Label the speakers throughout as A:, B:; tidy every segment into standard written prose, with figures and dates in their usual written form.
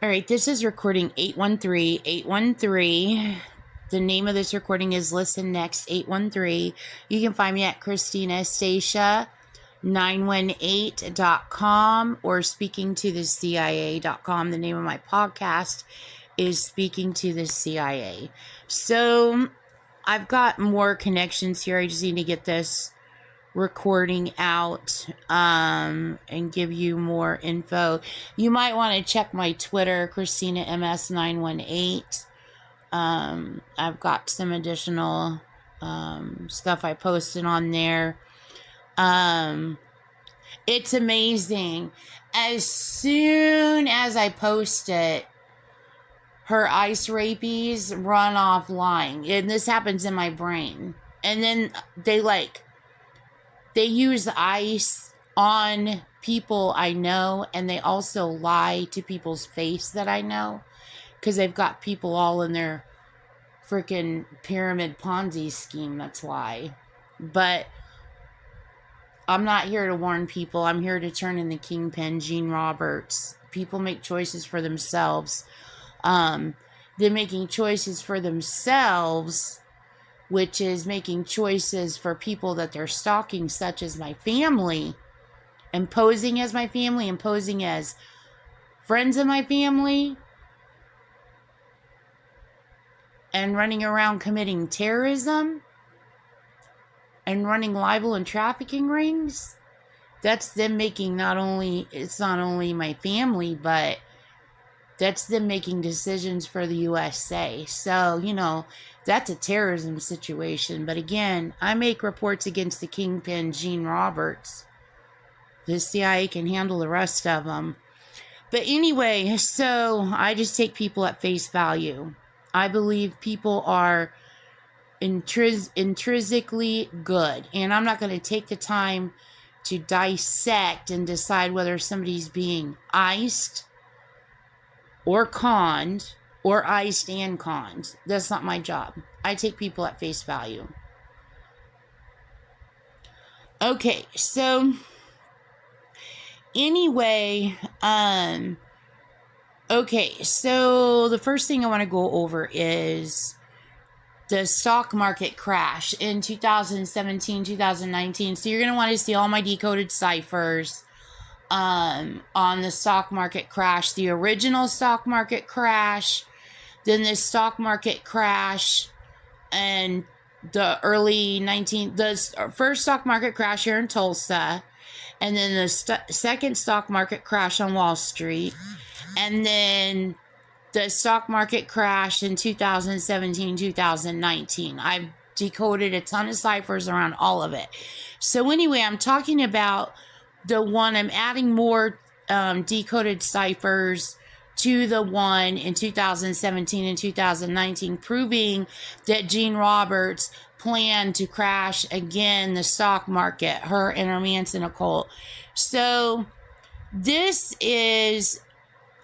A: All right, this is recording 813. 813. The name of this recording is Listen Next 813. You can find me at ChristinaStacia918.com or speakingtothecia.com. The name of my podcast is Speaking to the CIA. So I've got more connections here. I just need to get this recording out and give you more info. You might want to check my Twitter, ChristinaMS918. I've got some additional stuff I posted on there. It's amazing. As soon as I post it, her ICE rapies run offline. And this happens in my brain. And then they use ICE on people I know, and they also lie to people's face that I know, because they've got people all in their freaking pyramid Ponzi scheme. That's why. But I'm not here to warn people. I'm here to turn in the kingpin, Gene Roberts. People make choices for themselves. They're making choices for themselves, which is making choices for people that they're stalking, such as my family, and posing as my family, and posing as friends of my family, and running around committing terrorism, and running libel and trafficking rings. That's them making it's not only my family, but that's them making decisions for the USA. So, that's a terrorism situation. But again, I make reports against the kingpin, Gene Roberts. The CIA can handle the rest of them. But anyway, so I just take people at face value. I believe people are intrinsically good. And I'm not going to take the time to dissect and decide whether somebody's being iced or conned, or iced and conned. That's not my job. I take people at face value. Okay, so anyway, so the first thing I want to go over is the stock market crash in 2017, 2019. So you're going to want to see all my decoded ciphers on the stock market crash, the original stock market crash, then the stock market crash and the first stock market crash here in Tulsa, and then the second stock market crash on Wall Street, and then the stock market crash in 2017, 2019. I've decoded a ton of ciphers around all of it. So anyway, I'm talking about I'm adding more decoded ciphers to the one in 2017 and 2019, proving that Gene Roberts planned to crash again the stock market, her and her Manson occult. So this is,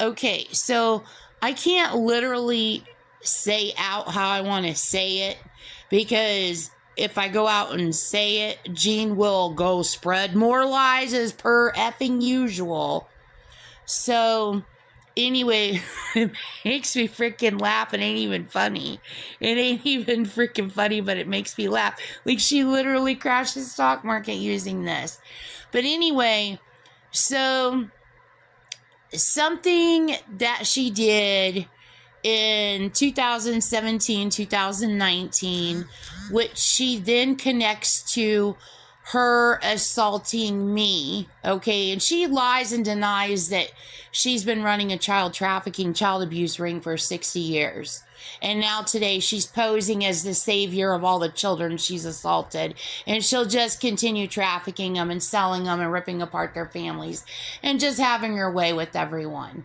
A: okay, so I can't literally say out how I want to say it, because if I go out and say it, Gene will go spread more lies as per effing usual. So anyway, it makes me freaking laugh. It ain't even funny. It ain't even freaking funny, but it makes me laugh. Like, she literally crashed the stock market using this. But anyway, so something that she did in 2017, 2019, which she then connects to her assaulting me, okay? And she lies and denies that she's been running a child trafficking, child abuse ring for 60 years. And now today she's posing as the savior of all the children she's assaulted. And she'll just continue trafficking them and selling them and ripping apart their families and just having her way with everyone.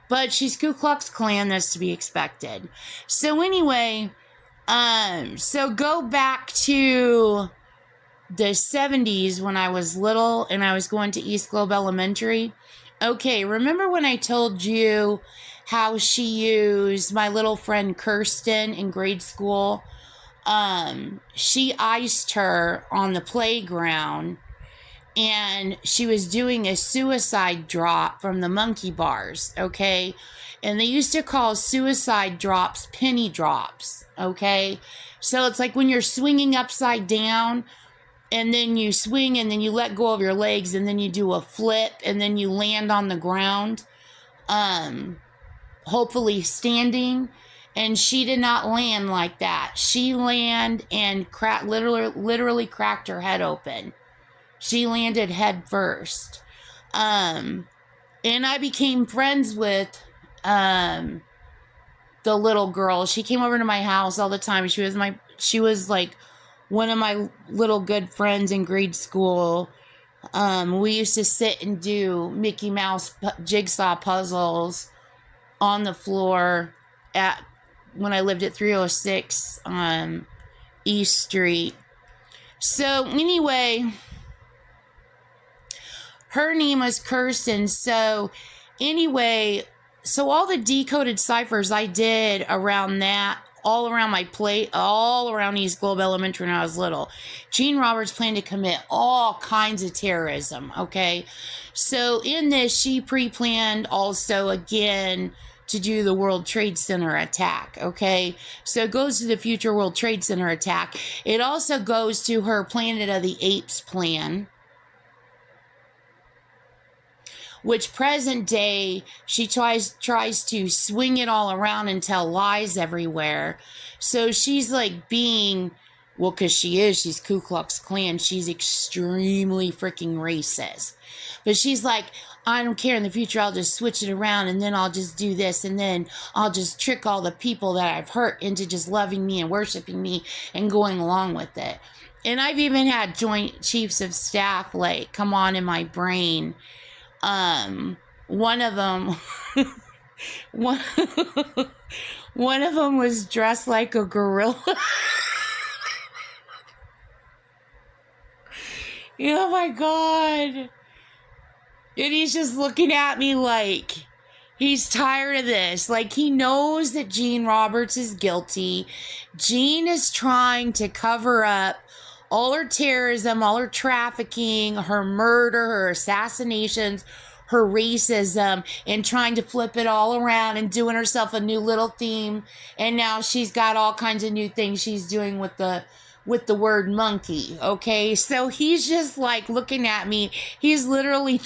A: But she's Ku Klux Klan, that's to be expected. So anyway, so go back to the 70s when I was little and I was going to East Globe Elementary. Okay, remember when I told you how she used my little friend Kirsten in grade school? She iced her on the playground, and she was doing a suicide drop from the monkey bars, okay? And they used to call suicide drops penny drops, okay? So it's like when you're swinging upside down, and then you swing, and then you let go of your legs, and then you do a flip, and then you land on the ground, hopefully standing. And she did not land like that. She landed and literally cracked her head open. She landed head first. And I became friends with the little girl. She came over to my house all the time. She was like one of my little good friends in grade school. We used to sit and do Mickey Mouse jigsaw puzzles on the floor when I lived at 306 East Street. So anyway, her name was Kirsten. So anyway, so all the decoded ciphers I did around that, all around my plate, all around East Globe Elementary when I was little. Gene Roberts planned to commit all kinds of terrorism, okay? So in this, she pre-planned also again to do the World Trade Center attack, okay? So it goes to the future World Trade Center attack. It also goes to her Planet of the Apes plan, which present day, she tries to swing it all around and tell lies everywhere. So she's like being, well, because she's Ku Klux Klan. She's extremely freaking racist. But she's like, I don't care. In the future, I'll just switch it around, and then I'll just do this, and then I'll just trick all the people that I've hurt into just loving me and worshiping me and going along with it. And I've even had Joint Chiefs of Staff like come on in my brain. One of them, one of them was dressed like a gorilla. Oh my God. And he's just looking at me like he's tired of this. Like he knows that Gene Roberts is guilty. Gene is trying to cover up all her terrorism, all her trafficking, her murder, her assassinations, her racism, and trying to flip it all around and doing herself a new little theme. And now she's got all kinds of new things she's doing with the word monkey, okay? So he's just like looking at me. He's literally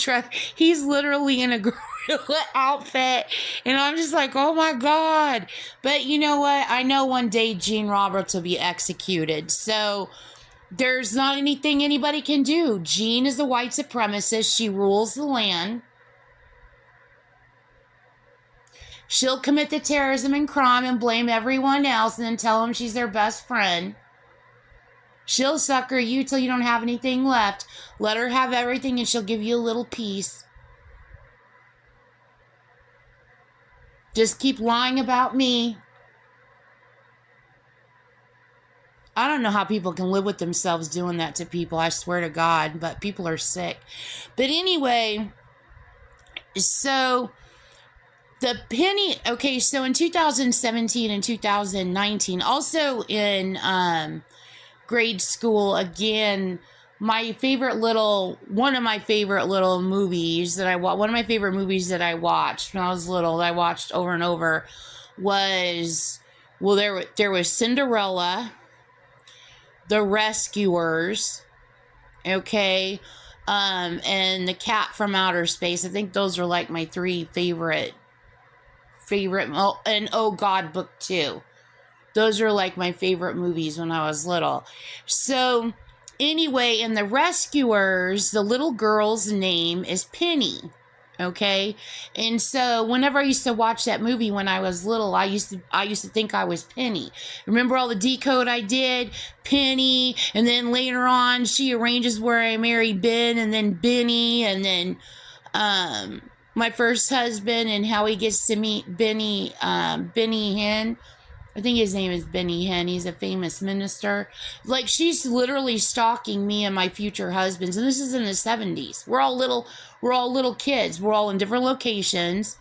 A: in a gorilla outfit, and I'm just like, oh my God. But you know what? I know one day Gene Roberts will be executed. So there's not anything anybody can do. Gene is a white supremacist. She rules the land. She'll commit the terrorism and crime and blame everyone else and then tell them she's their best friend. She'll sucker you till you don't have anything left. Let her have everything and she'll give you a little piece. Just keep lying about me. I don't know how people can live with themselves doing that to people. I swear to God, but people are sick. But anyway, so the penny, okay, so in 2017 and 2019, also in grade school, again, one of my favorite little movies that I watched, one of my favorite movies that I watched when I was little, that I watched over and over was, well, there was Cinderella, The Rescuers, okay, and The Cat from Outer Space. I think those are like my three favorite, and Oh God, Book 2. Those are like my favorite movies when I was little. So anyway, in The Rescuers, the little girl's name is Penny. Okay. And so whenever I used to watch that movie when I was little, I used to think I was Penny. Remember all the decode I did? Penny. And then later on, she arranges where I marry Ben, and then Benny, and then, my first husband and how he gets to meet Benny Hinn. I think his name is Benny Hinn. He's a famous minister. Like, she's literally stalking me and my future husbands. And this is in the 70s. We're all little kids. We're all in different locations.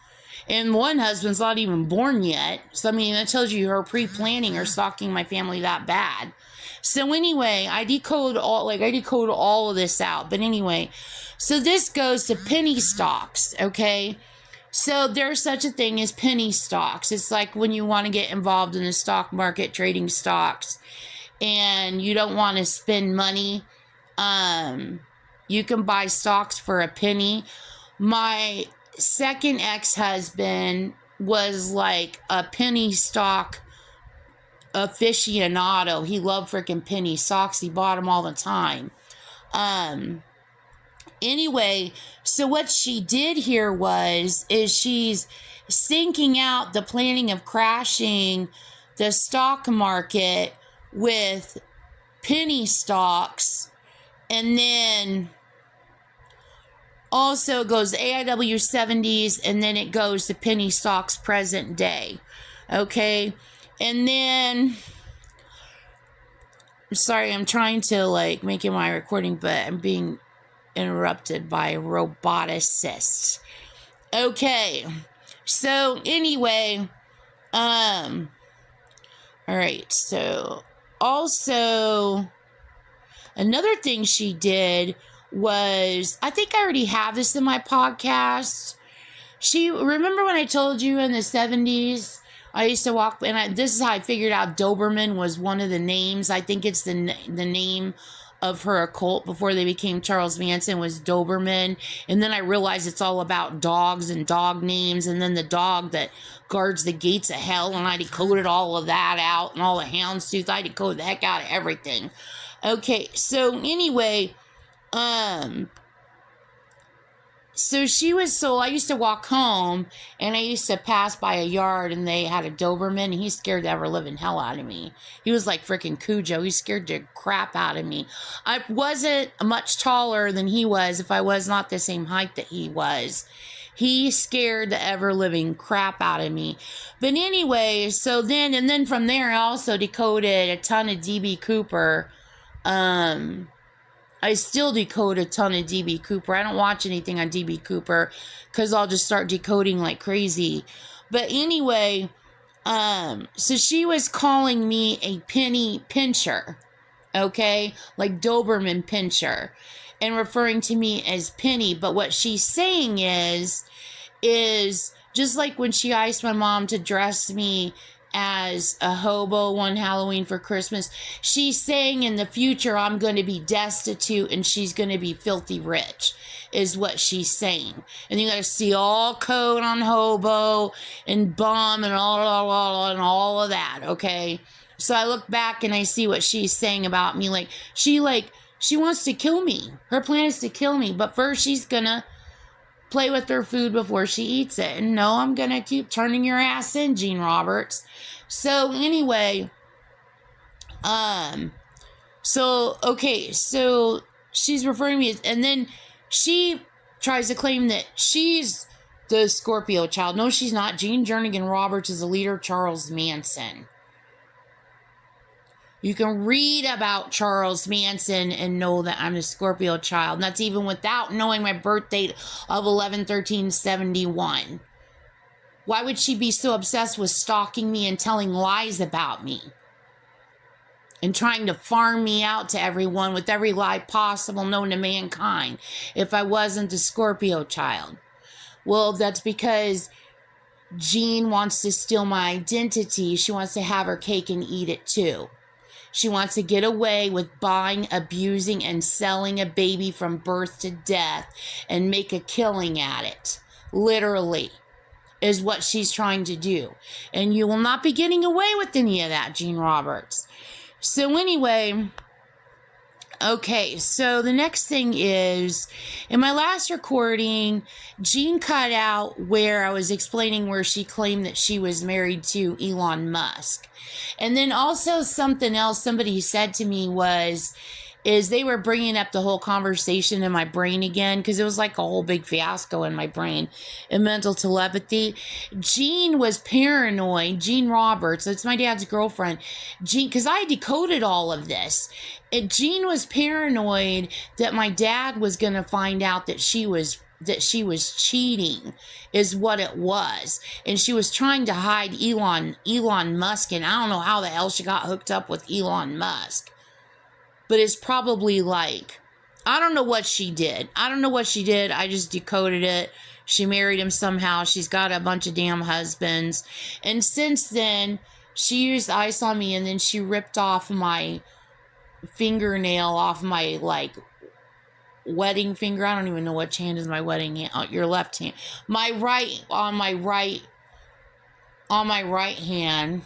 A: And one husband's not even born yet. So, I mean, that tells you her pre-planning or stalking my family that bad. So anyway, I decode all of this out. But anyway, so this goes to penny stocks, okay? So there's such a thing as penny stocks. It's like when you want to get involved in the stock market, trading stocks, and you don't want to spend money. You can buy stocks for a penny. My second ex-husband was like a penny stock aficionado. He loved freaking penny stocks. He bought them all the time. Anyway, so what she did here is she's syncing out the planning of crashing the stock market with penny stocks, and then also goes AIW 70s, and then it goes to penny stocks present day. Okay, and then I'm sorry, I'm trying to like make it my recording, but I'm being interrupted by roboticists. Okay, so anyway, all right, so also another thing she did was, I think I already have this in my podcast. Remember when I told you in the 70s, I used to walk, and this is how I figured out Doberman was one of the names. I think it's the name of her occult before they became Charles Manson was Doberman. And then I realized it's all about dogs and dog names. And then the dog that guards the gates of hell, and I decoded all of that out, and all the houndstooth. I decoded the heck out of everything. Okay, so anyway, so I used to walk home, and I used to pass by a yard, and they had a Doberman, and he scared the ever-living hell out of me. He was like freaking Cujo. He scared the crap out of me. I wasn't much taller than he was, if I was not the same height that he was. He scared the ever-living crap out of me. But anyway, so then from there, I also decoded a ton of D.B. Cooper. I still decode a ton of D.B. Cooper. I don't watch anything on D.B. Cooper because I'll just start decoding like crazy. But anyway, so she was calling me a penny pincher, okay? Like Doberman pincher, and referring to me as Penny. But what she's saying is just like when she asked my mom to dress me as a hobo one Halloween for Christmas, she's saying in the future I'm going to be destitute and she's going to be filthy rich, is what she's saying. And you got to see all code on hobo and bum and all of that, okay? So I look back and I see what she's saying about me. She wants to kill me. Her plan is to kill me, but first she's going to play with her food before she eats it. And no, I'm going to keep turning your ass in, Gene Roberts. So anyway, so she's referring to me, and then she tries to claim that she's the Scorpio child. No, she's not. Gene Jernigan Roberts is the leader of Charles Manson. You can read about Charles Manson and know that I'm a Scorpio child. And that's even without knowing my birth date of 11/13/71. Why would she be so obsessed with stalking me and telling lies about me? And trying to farm me out to everyone with every lie possible known to mankind if I wasn't a Scorpio child? Well, that's because Jean wants to steal my identity. She wants to have her cake and eat it too. She wants to get away with buying, abusing, and selling a baby from birth to death and make a killing at it. Literally, is what she's trying to do. And you will not be getting away with any of that, Gene Roberts. So anyway, okay, so the next thing is, in my last recording, Jean cut out where I was explaining where she claimed that she was married to Elon Musk. And then also something else somebody said to me is they were bringing up the whole conversation in my brain again, because it was like a whole big fiasco in my brain and mental telepathy. Jean was paranoid. Jean Roberts, that's my dad's girlfriend. Jean, because I decoded all of this. Jean was paranoid that my dad was going to find out that she was cheating, is what it was. And she was trying to hide Elon Musk, and I don't know how the hell she got hooked up with Elon Musk. But it's probably like, I don't know what she did. I just decoded it. She married him somehow. She's got a bunch of damn husbands. And since then, she used ice on me, and then she ripped off my fingernail off my, like, wedding finger. I don't even know which hand is my wedding hand. Your left hand. On my right hand.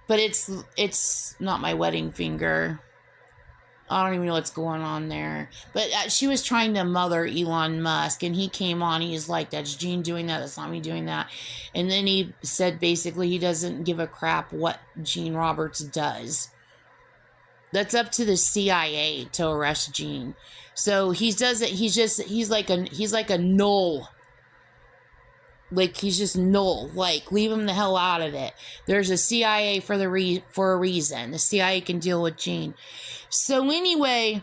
A: But it's not my wedding finger. I don't even know what's going on there. But she was trying to mother Elon Musk, and he came on. He's like, that's Gene doing that. That's not me doing that. And then he said basically he doesn't give a crap what Gene Roberts does. That's up to the CIA to arrest Gene. So he does it. He's like a null. Like, he's just null. Like, leave him the hell out of it. There's a CIA for a reason. The CIA can deal with Gene. So anyway,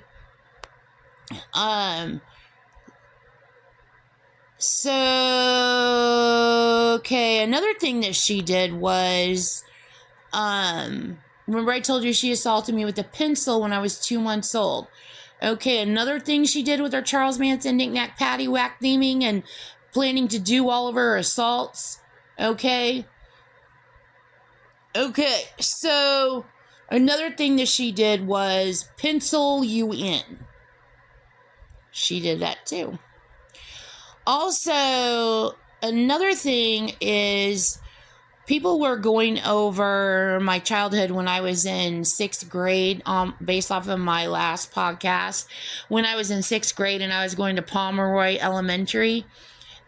A: okay, another thing that she did was, remember I told you she assaulted me with a pencil when I was 2 months old. Okay, another thing she did with her Charles Manson knick-knack paddywhack theming and planning to do all of her assaults. Okay, so another thing that she did was pencil you in. She did that too. Also, another thing is people were going over my childhood when I was in 6th grade, based off of my last podcast. When I was in 6th grade and I was going to Pomeroy Elementary,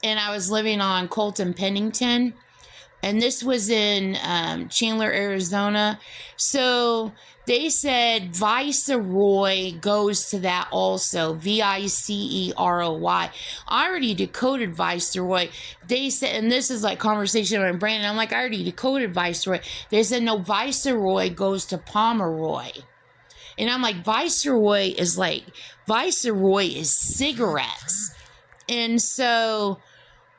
A: and I was living on Colton Pennington, and this was in Chandler, Arizona. So they said Viceroy goes to that also, Viceroy. I already decoded Viceroy. They said, and this is like conversation with Brandon, I'm like, I already decoded Viceroy. They said, no, Viceroy goes to Pomeroy. And I'm like, Viceroy is cigarettes. And so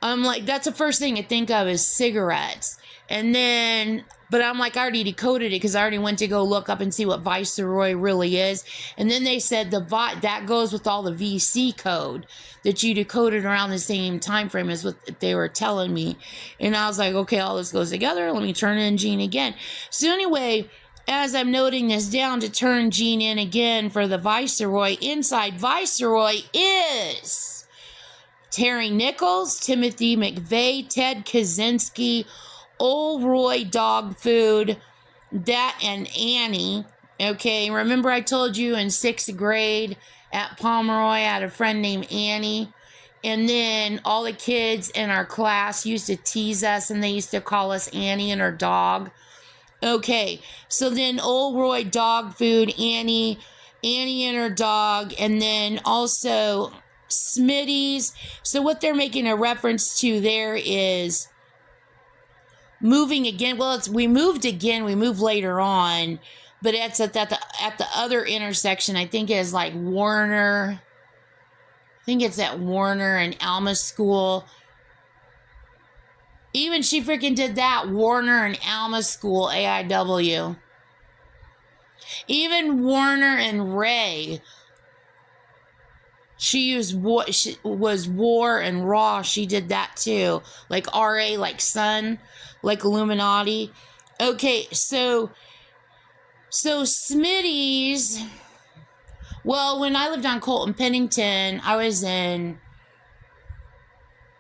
A: I'm like, that's the first thing I think of is cigarettes. And then, but I'm like, I already decoded it because I already went to go look up and see what Viceroy really is. And then they said that goes with all the VC code that you decoded around the same time frame as what they were telling me. And I was like, okay, all this goes together. Let me turn in Gene again. So anyway, as I'm noting this down to turn Gene in again for the Viceroy, inside Viceroy is Terry Nichols, Timothy McVeigh, Ted Kaczynski, Old Roy Dog Food, that and Annie. Okay, remember I told you in 6th grade at Pomeroy I had a friend named Annie, and then all the kids in our class used to tease us and they used to call us Annie and her dog. Okay, so then Old Roy Dog Food, Annie and her dog, and then also Smitty's. So what they're making a reference to there is moving again. Well, we moved again. We moved later on, but it's at the other intersection. I think it's like Warner. I think it's at Warner and Alma School. Even she freaking did that. Warner and Alma School, AIW. Even Warner and Ray. She was War and Raw. She did that too. Like RA, like Sun, like Illuminati. Okay, so Smitty's. Well, when I lived on Colton Pennington, I was in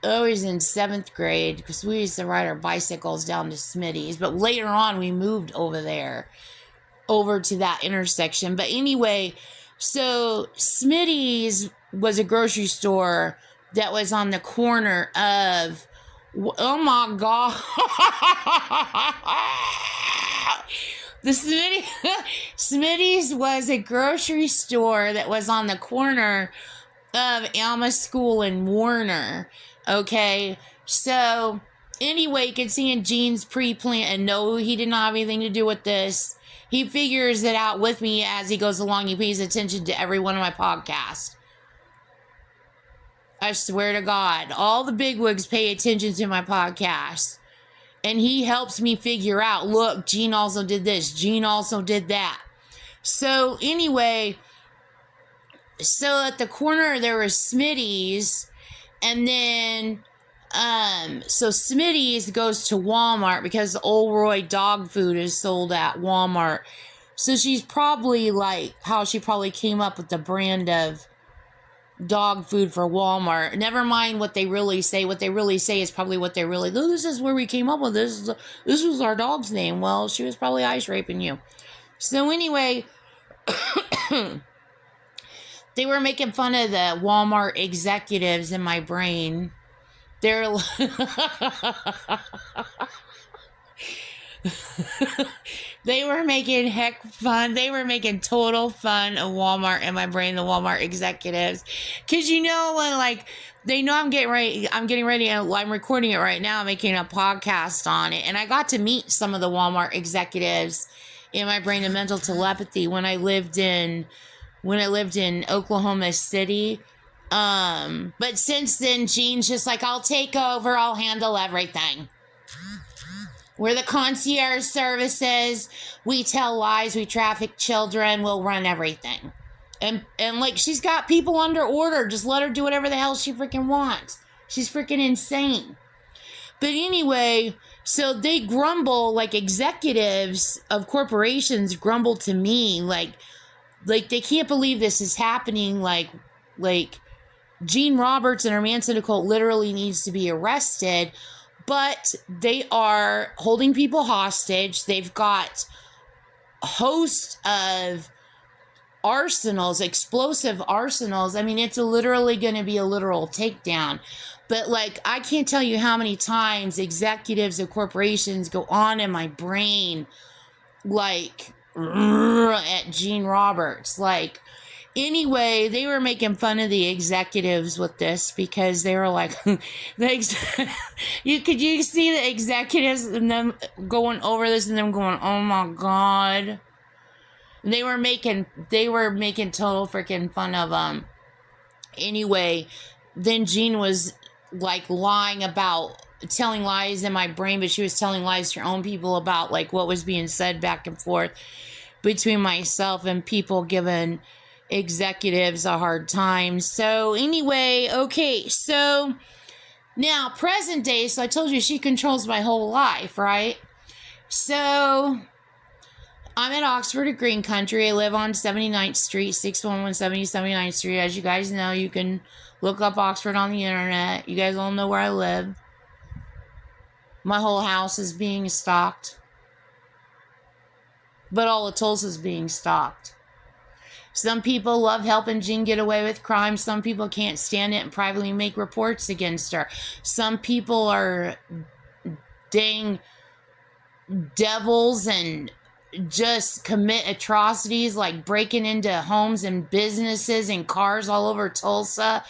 A: 7th grade because we used to ride our bicycles down to Smitty's. But later on, we moved over to that intersection. But anyway, so Smitty's was a grocery store that was on the corner of, oh my God, the Smitty's was a grocery store that was on the corner of Alma School and Warner. Okay, so anyway, you can see in Gene's pre-plan, and no, he did not have anything to do with this. He figures it out with me as he goes along. He pays attention to every one of my podcasts. I swear to God, all the bigwigs pay attention to my podcast. And he helps me figure out, look, Gene also did this. Gene also did that. So anyway, so at the corner there was Smitty's, and then so Smitty's goes to Walmart because Old Roy dog food is sold at Walmart. So she's probably like how she probably came up with the brand of dog food for Walmart. Never mind what they really say. What they really say is probably what they really do. This is where we came up with this. This was our dog's name. Well, she was probably ice raping you. So anyway, they were making fun of the Walmart executives in my brain. They're they were making heck fun. They were making total fun of Walmart in my brain, the Walmart executives. Cause you know when like they know I'm getting ready, I'm recording it right now, I'm making a podcast on it. And I got to meet some of the Walmart executives in my brain, the mental telepathy, when I lived in Oklahoma City. But since then, Jean's just like, I'll take over, I'll handle everything. We're the concierge services. We tell lies. We traffic children. We'll run everything. And like, she's got people under order. Just let her do whatever the hell she freaking wants. She's freaking insane. But anyway, so they grumble, like executives of corporations grumble to me, like they can't believe this is happening. Like Jean Roberts and her Manson occult literally needs to be arrested. But they are holding people hostage. They've got a host of arsenals, explosive arsenals. I mean, it's literally going to be a literal takedown. But like, I can't tell you how many times executives of corporations go on in my brain, like, at Jean Roberts. Like, anyway, they were making fun of the executives with this because they were like, you see the executives and them going over this and them going, oh my God. They were making total freaking fun of them. Anyway, then Jean was like telling lies in my brain, but she was telling lies to her own people about like what was being said back and forth between myself and people giving executives a hard time. So anyway, okay, so now present day, so I told you she controls my whole life, right? So I'm at Oxford at Green Country. I live on 79th Street, 61170 79th Street. As you guys know, you can look up Oxford on the internet. You guys all know where I live. My whole house is being stalked. But all of Tulsa's being stalked. Some people love helping Jean get away with crime. Some people can't stand it and privately make reports against her. Some people are dang devils and just commit atrocities like breaking into homes and businesses and cars all over Tulsa,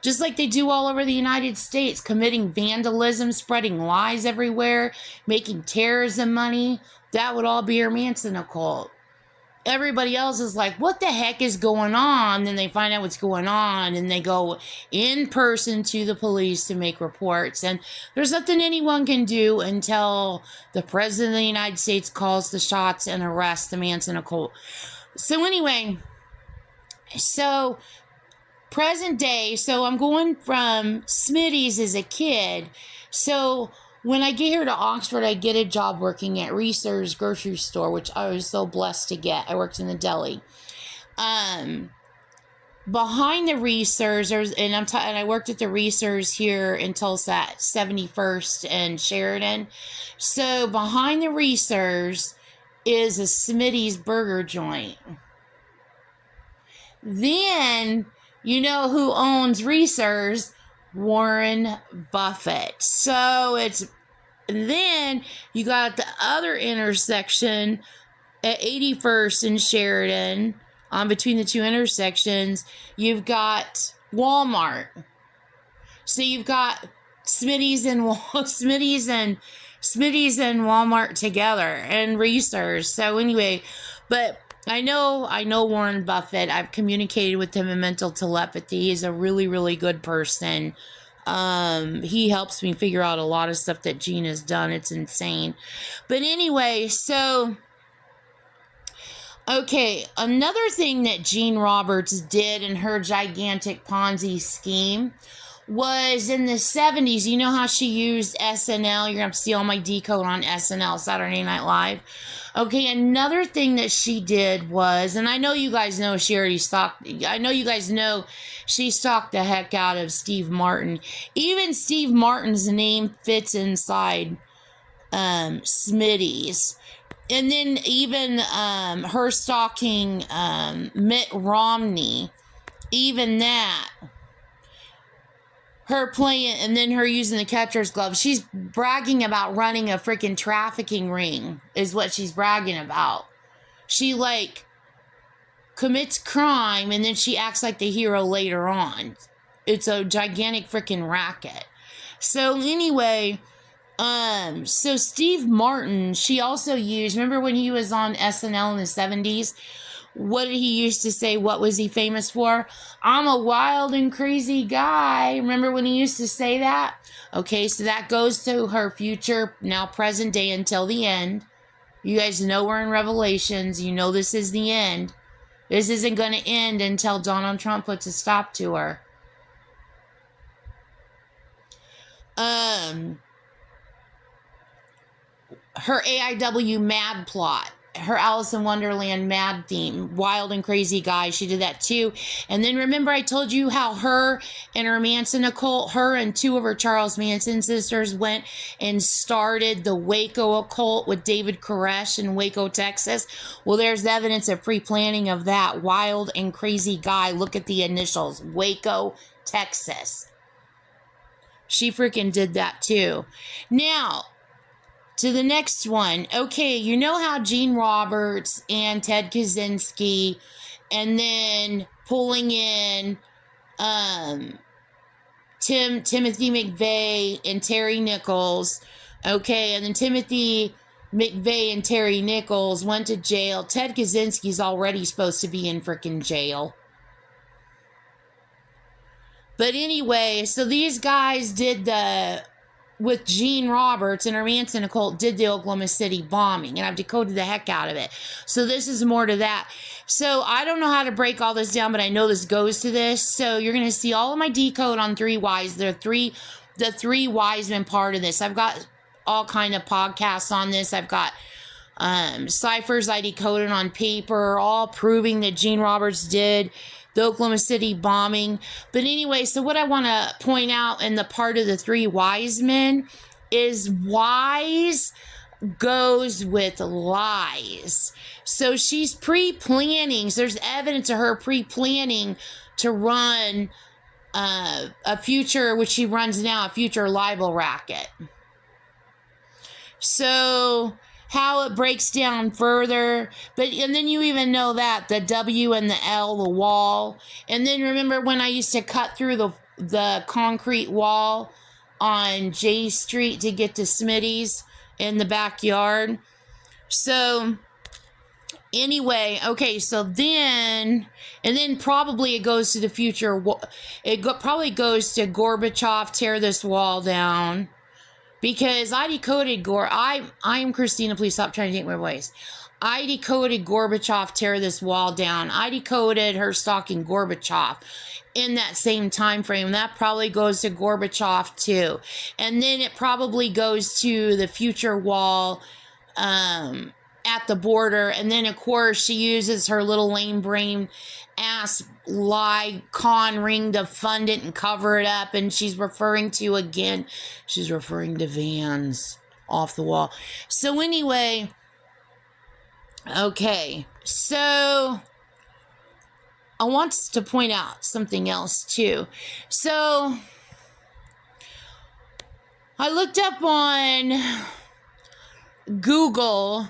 A: just like they do all over the United States, committing vandalism, spreading lies everywhere, making terrorism money. That would all be her Manson occult. Everybody else is like, what the heck is going on? Then they find out what's going on and they go in person to the police to make reports. And there's nothing anyone can do until the President of the United States calls the shots and arrests the Manson occult. So anyway, so present day, so I'm going from Smitty's as a kid. So when I get here to Oxford, I get a job working at Reese's grocery store, which I was so blessed to get. I worked in the deli. Behind the Reese's, and I worked at the Reese's here in Tulsa at 71st and Sheridan. So behind the Reese's is a Smitty's burger joint. Then, you know who owns Reese's? Warren Buffett. So then you got the other intersection at 81st and Sheridan. Between the two intersections, you've got Walmart. So you've got Smitty's and Walmart together, and Reese's. So anyway, but I know Warren Buffett. I've communicated with him in mental telepathy. He's a really, really good person. He helps me figure out a lot of stuff that Jean has done. It's insane. But anyway, so Okay, another thing that Jean Roberts did in her gigantic Ponzi scheme was in the 70s. You know how she used SNL? You're going to see all my decode on SNL, Saturday Night Live. Okay, another thing that she did was, and I know you guys know she already stalked, I know you guys know she stalked the heck out of Steve Martin. Even Steve Martin's name fits inside Smitty's. And then even her stalking Mitt Romney, even that, her playing, and then her using the catcher's glove. She's bragging about running a freaking trafficking ring is what she's bragging about. She like commits crime and then she acts like the hero later on. It's a gigantic freaking racket. So anyway, so Steve Martin, she also used, remember when he was on SNL in the 70s? What did he used to say? What was he famous for? I'm a wild and crazy guy. Remember when he used to say that? Okay, so that goes to her future, now present day until the end. You guys know we're in Revelations. You know this is the end. This isn't going to end until Donald Trump puts a stop to her. Her AIW Mad plot, her Alice in Wonderland Mad theme, wild and crazy guy, she did that too. And then remember I told you how her and her Manson occult, her and two of her Charles Manson sisters went and started the Waco occult with David Koresh in Waco, Texas. Well, there's evidence of pre-planning of that. Wild and crazy guy, look at the initials, Waco, Texas. She freaking did that too. Now, to the next one. Okay, you know how Jean Roberts and Ted Kaczynski, and then pulling in Timothy McVeigh and Terry Nichols. Okay, and then Timothy McVeigh and Terry Nichols went to jail. Ted Kaczynski's already supposed to be in freaking jail. But anyway, so these guys did with Jean Roberts and her Manson occult did the Oklahoma City bombing, and I've decoded the heck out of it. So this is more to that. So I don't know how to break all this down, but I know this goes to this. So you're going to see all of my decode on 3 Wise. The three wise men part of this. I've got all kind of podcasts on this. I've got ciphers I decoded on paper, all proving that Jean Roberts did the Oklahoma City bombing. But anyway, so what I want to point out in the part of the 3 wise men is wise goes with lies. So she's pre-planning. So there's evidence of her pre-planning to run a future, which she runs now, a future libel racket. So how it breaks down further, and then you even know that the W and the L, the wall, and then remember when I used to cut through the concrete wall on J Street to get to Smitty's in the backyard. So anyway, okay, so then, and then probably it goes to the future. Probably goes to Gorbachev, tear this wall down. Because I decoded I am Christina, please stop trying to take my voice. I decoded Gorbachev, tear this wall down. I decoded her stalking Gorbachev in that same time frame. That probably goes to Gorbachev too. And then it probably goes to the future wall at the border. And then of course she uses her little lame brain ass lie con ring to fund it and cover it up, and she's referring to Vans off the wall. So anyway, okay, so I want to point out something else too. So I looked up on Google,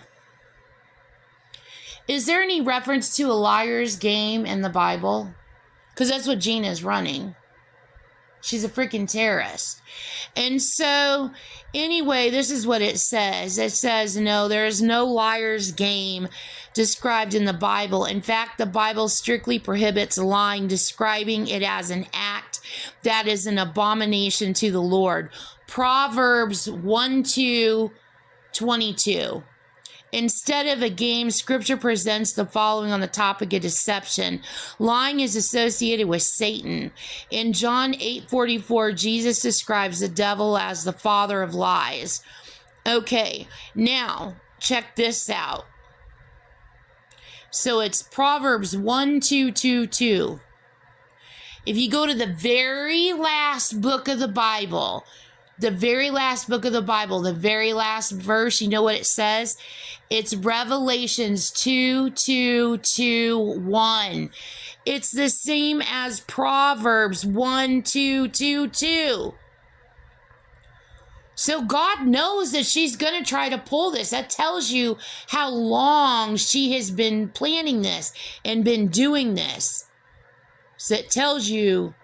A: is there any reference to a liar's game in the Bible? Because that's what Gina's running. She's a freaking terrorist. And so, anyway, this is what it says. It says, no, there is no liar's game described in the Bible. In fact, the Bible strictly prohibits lying, describing it as an act that is an abomination to the Lord. Proverbs 1:22. Instead of a game, Scripture presents the following on the topic of deception. Lying is associated with Satan. In John 8:44, Jesus describes the devil as the father of lies. Okay, now check this out. So it's Proverbs 1:2. If you go to the very last book of the Bible, the very last verse, you know what it says? It's Revelations 2:1. It's the same as Proverbs 1:2. So God knows that she's going to try to pull this. That tells you how long she has been planning this and been doing this. So it tells you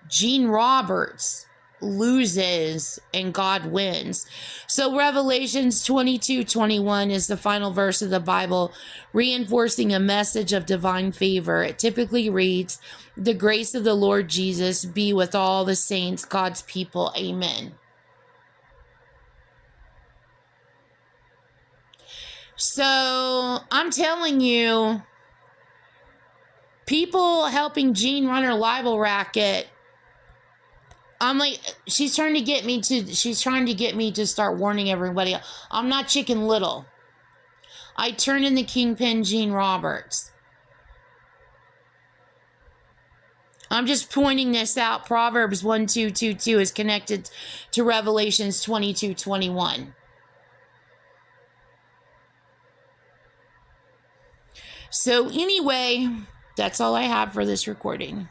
A: Gene Roberts loses and God wins. So Revelations 22:21 is the final verse of the Bible, reinforcing a message of divine favor. It typically reads, "The grace of the Lord Jesus be with all the saints, God's people. Amen." So I'm telling you, people helping Jean run her libel racket, I'm like, she's trying to get me to start warning everybody. I'm not Chicken Little. I turn in the kingpin, Gene Roberts. I'm just pointing this out. Proverbs 1:2 is connected to Revelations 22:21. So anyway, that's all I have for this recording.